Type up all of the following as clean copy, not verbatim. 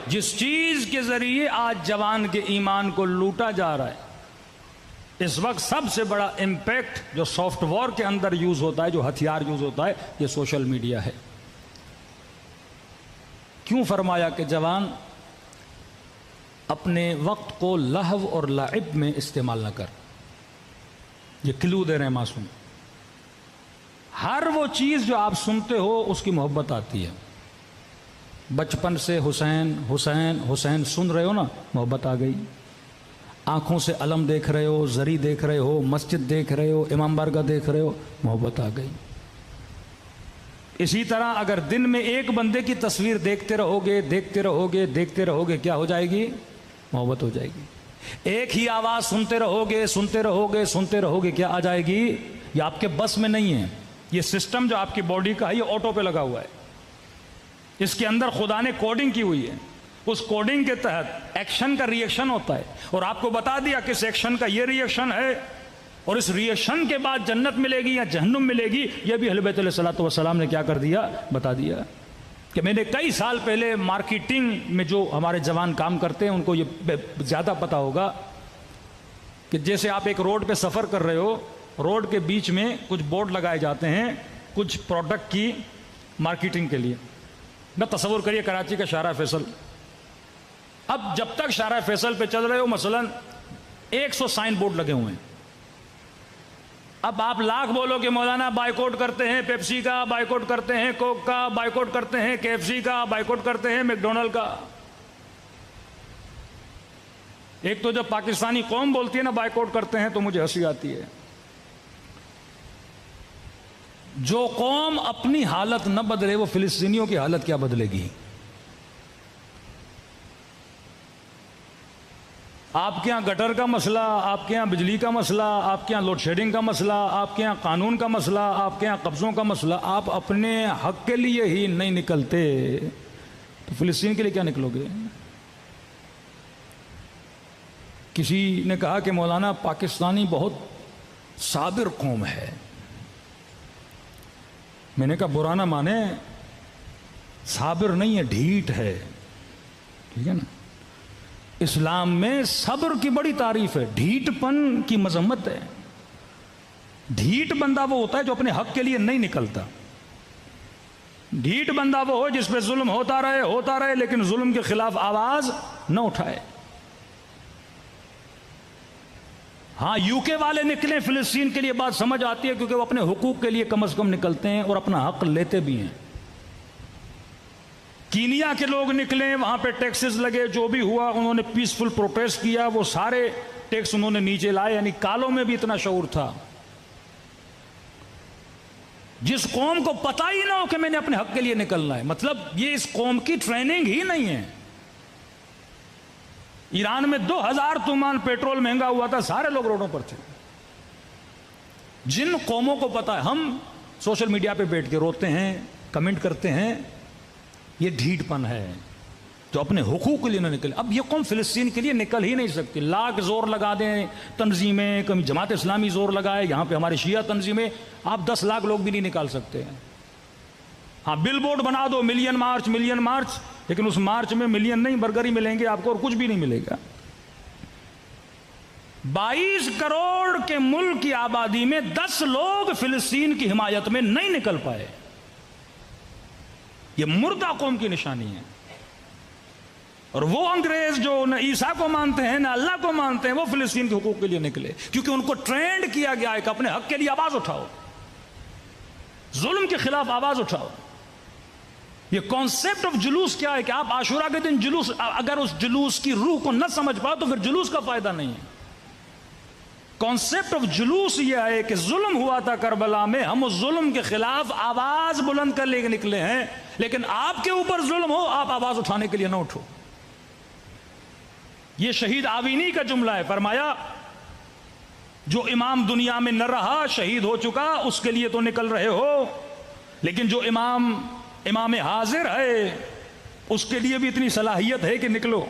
جس چیز کے ذریعے آج جوان کے ایمان کو لوٹا جا رہا ہے، اس وقت سب سے بڑا امپیکٹ جو سافٹ ویئر کے اندر یوز ہوتا ہے، جو ہتھیار یوز ہوتا ہے، یہ سوشل میڈیا ہے۔ کیوں فرمایا کہ جوان اپنے وقت کو لہو اور لعب میں استعمال نہ کر؟ یہ کلو دے رہے ہیں معصوم۔ ہر وہ چیز جو آپ سنتے ہو اس کی محبت آتی ہے۔ بچپن سے حسین حسین حسین سن رہے ہو نا، محبت آ گئی۔ آنکھوں سے علم دیکھ رہے ہو، زری دیکھ رہے ہو، مسجد دیکھ رہے ہو، امام بارگاہ دیکھ رہے ہو، محبت آ گئی۔ اسی طرح اگر دن میں ایک بندے کی تصویر دیکھتے رہو گے دیکھتے رہو گے دیکھتے رہو گے، کیا ہو جائے گی؟ محبت ہو جائے گی۔ ایک ہی آواز سنتے رہو گے سنتے رہو گے سنتے رہو گے، کیا آ جائے گی؟ یہ آپ کے بس میں نہیں ہے۔ یہ سسٹم جو آپ کی باڈی کا ہے، یہ آٹو پہ لگا ہوا ہے۔ اس کے اندر خدا نے کوڈنگ کی ہوئی ہے۔ اس کوڈنگ کے تحت ایکشن کا ری ایکشن ہوتا ہے، اور آپ کو بتا دیا کس ایکشن کا یہ ری ایکشن ہے، اور اس ری ایکشن کے بعد جنت ملے گی یا جہنم ملے گی، یہ بھی اہل بیت علیہ الصلوۃ والسلام نے کیا کر دیا؟ بتا دیا۔ کہ میں نے کئی سال پہلے مارکیٹنگ میں جو ہمارے جوان کام کرتے ہیں ان کو یہ زیادہ پتا ہوگا کہ جیسے آپ ایک روڈ پہ سفر کر رہے ہو، روڈ کے بیچ میں کچھ بورڈ لگائے جاتے ہیں کچھ پروڈکٹ کی مارکیٹنگ کے لیے۔ نہ تصور کریے کراچی کا شارع فیصل، اب جب تک شارع فیصل پہ چل رہے ہو مثلا 100 سائن بورڈ لگے ہوئے ہیں۔ اب آپ لاکھ بولو کہ مولانا بائیکاٹ کرتے ہیں پیپسی کا، بائیکاٹ کرتے ہیں کوک کا، بائیکاٹ کرتے ہیں KFC کا، بائیکاٹ کرتے ہیں میکڈونلڈ کا۔ ایک تو جب پاکستانی قوم بولتی ہے نا بائیکاٹ کرتے ہیں تو مجھے ہنسی آتی ہے۔ جو قوم اپنی حالت نہ بدلے وہ فلسطینیوں کی حالت کیا بدلے گی؟ آپ کے ہاں گٹر کا مسئلہ، آپ کے ہاں بجلی کا مسئلہ، آپ کے ہاں لوڈ شیڈنگ کا مسئلہ، آپ کے ہاں قانون کا مسئلہ، آپ کے ہاں قبضوں کا مسئلہ، آپ اپنے حق کے لیے ہی نہیں نکلتے تو فلسطین کے لیے کیا نکلو گے؟ کسی نے کہا کہ مولانا پاکستانی بہت صابر قوم ہے۔ میں نے کہا برا نہ مانے، صابر نہیں ہے، ڈھیٹ ہے، ٹھیک ہے نا؟ اسلام میں صبر کی بڑی تعریف ہے، ڈھیٹ پن کی مذمت ہے۔ ڈھیٹ بندہ وہ ہوتا ہے جو اپنے حق کے لیے نہیں نکلتا۔ ڈھیٹ بندہ وہ ہو جس پہ ظلم ہوتا رہے لیکن ظلم کے خلاف آواز نہ اٹھائے۔ ہاں UK والے نکلیں فلسطین کے لیے بات سمجھ آتی ہے، کیونکہ وہ اپنے حقوق کے لیے کم از کم نکلتے ہیں اور اپنا حق لیتے بھی ہیں۔ کینیا کے لوگ نکلیں، وہاں پہ ٹیکسز لگے، جو بھی ہوا انہوں نے پیسفل پروٹیسٹ کیا، وہ سارے ٹیکس انہوں نے نیچے لائے، یعنی کالوں میں بھی اتنا شعور تھا۔ جس قوم کو پتہ ہی نہ ہو کہ میں نے اپنے حق کے لیے نکلنا ہے، مطلب یہ اس قوم کی ٹریننگ ہی نہیں ہے۔ ایران میں 2000 تومان پیٹرول مہنگا ہوا تھا، سارے لوگ روڈوں پر تھے۔ جن قوموں کو پتہ ہے، ہم سوشل میڈیا پہ بیٹھ کے روتے ہیں، کمنٹ کرتے ہیں، یہ ڈھیٹ پن ہے جو اپنے حقوق کے لیے نہ نکلے۔ اب یہ قوم فلسطین کے لیے نکل ہی نہیں سکتی۔ لاکھ زور لگا دیں تنظیمیں، کبھی جماعت اسلامی زور لگائے، یہاں پہ ہمارے شیعہ تنظیمیں، آپ 10 لاکھ لوگ بھی نہیں نکال سکتے ہیں۔ ہاں بل بورڈ بنا دو، ملین مارچ، لیکن اس مارچ میں ملین نہیں، برگر ہی ملیں گے آپ کو اور کچھ بھی نہیں ملے گا۔ 22 کروڑ کے ملک کی آبادی میں 10 لوگ فلسطین کی حمایت میں نہیں نکل پائے۔ یہ مردہ قوم کی نشانی ہے۔ اور وہ انگریز جو نہ عیسیٰ کو مانتے ہیں نہ اللہ کو مانتے ہیں، وہ فلسطین کے حقوق کے لیے نکلے، کیونکہ ان کو ٹرینڈ کیا گیا ہے کہ اپنے حق کے لیے آواز اٹھاؤ، ظلم کے خلاف آواز اٹھاؤ۔ یہ کانسیپٹ آف جلوس کیا ہے کہ آپ عاشورہ کے دن جلوس، اگر اس جلوس کی روح کو نہ سمجھ پاؤ تو پھر جلوس کا فائدہ نہیں ہے۔ کانسیپٹ آف جلوس یہ ہے کہ ظلم ہوا تھا کربلا میں، ہم اس ظلم کے خلاف آواز بلند کر لے کے نکلے ہیں، لیکن آپ کے اوپر ظلم ہو آپ آواز اٹھانے کے لیے نہ اٹھو۔ یہ شہید آوینی کا جملہ ہے، فرمایا جو امام دنیا میں نہ رہا، شہید ہو چکا، اس کے لیے تو نکل رہے ہو، لیکن جو امام حاضر ہے اس کے لیے بھی اتنی صلاحیت ہے کہ نکلو۔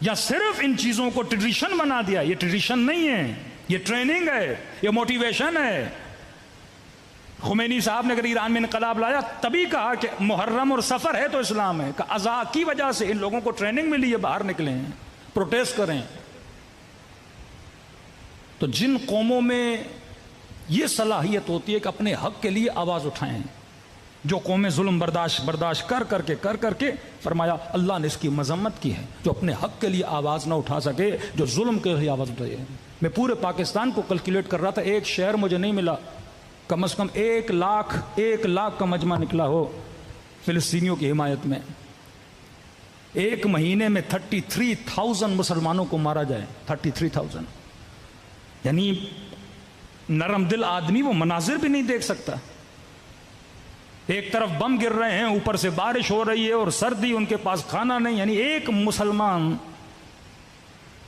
یا صرف ان چیزوں کو ٹریڈیشن بنا دیا، یہ ٹریڈیشن نہیں ہے، یہ ٹریننگ ہے، یہ موٹیویشن ہے۔ خمینی صاحب نے اگر ایران میں انقلاب لایا تبھی کہا کہ محرم اور سفر ہے تو اسلام ہے، کہ ازا کی وجہ سے ان لوگوں کو ٹریننگ ملی ہے، باہر نکلے ہیں، پروٹیسٹ کریں۔ تو جن قوموں میں یہ صلاحیت ہوتی ہے کہ اپنے حق کے لیے آواز اٹھائیں، جو قومیں ظلم برداشت کر کے فرمایا اللہ نے اس کی مذمت کی ہے، جو اپنے حق کے لیے آواز نہ اٹھا سکے، جو ظلم کے لیے آواز اٹھائے۔ میں پورے پاکستان کو کیلکولیٹ کر رہا تھا، ایک شہر مجھے نہیں ملا کم از کم 1 لاکھ کا مجمع نکلا ہو فلسطینیوں کی حمایت میں۔ ایک مہینے میں 33,000 مسلمانوں کو مارا جائے، 33,000، یعنی نرم دل آدمی وہ مناظر بھی نہیں دیکھ سکتا۔ ایک طرف بم گر رہے ہیں، اوپر سے بارش ہو رہی ہے اور سردی، ان کے پاس کھانا نہیں، یعنی ایک مسلمان،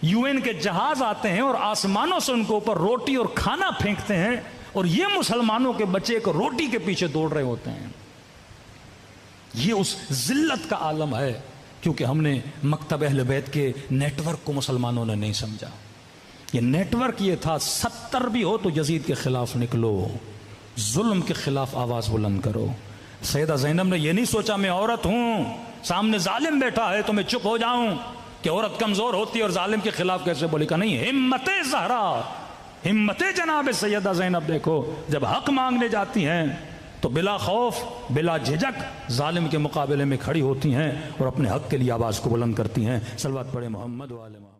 UN کے جہاز آتے ہیں اور آسمانوں سے ان کے اوپر روٹی اور کھانا پھینکتے ہیں، اور یہ مسلمانوں کے بچے ایک روٹی کے پیچھے دوڑ رہے ہوتے ہیں۔ یہ اس ذلت کا عالم ہے، کیونکہ ہم نے مکتب اہل بیت کے نیٹ ورک کو مسلمانوں نے نہیں سمجھا۔ یہ نیٹ ورک یہ تھا 70 بھی ہو تو یزید کے خلاف نکلو، ظلم کے خلاف آواز بلند کرو۔ سیدہ زینب نے یہ نہیں سوچا میں عورت ہوں، سامنے ظالم بیٹھا ہے تو میں چپ ہو جاؤں کہ عورت کمزور ہوتی ہے اور ظالم کے خلاف کیسے بولی، کا نہیں، ہمت زہرا، ہمت جناب سیدہ زینب دیکھو، جب حق مانگنے جاتی ہیں تو بلا خوف بلا جھجک ظالم کے مقابلے میں کھڑی ہوتی ہیں اور اپنے حق کے لیے آواز کو بلند کرتی ہیں۔ صلوات پڑھے محمد و آل محمد۔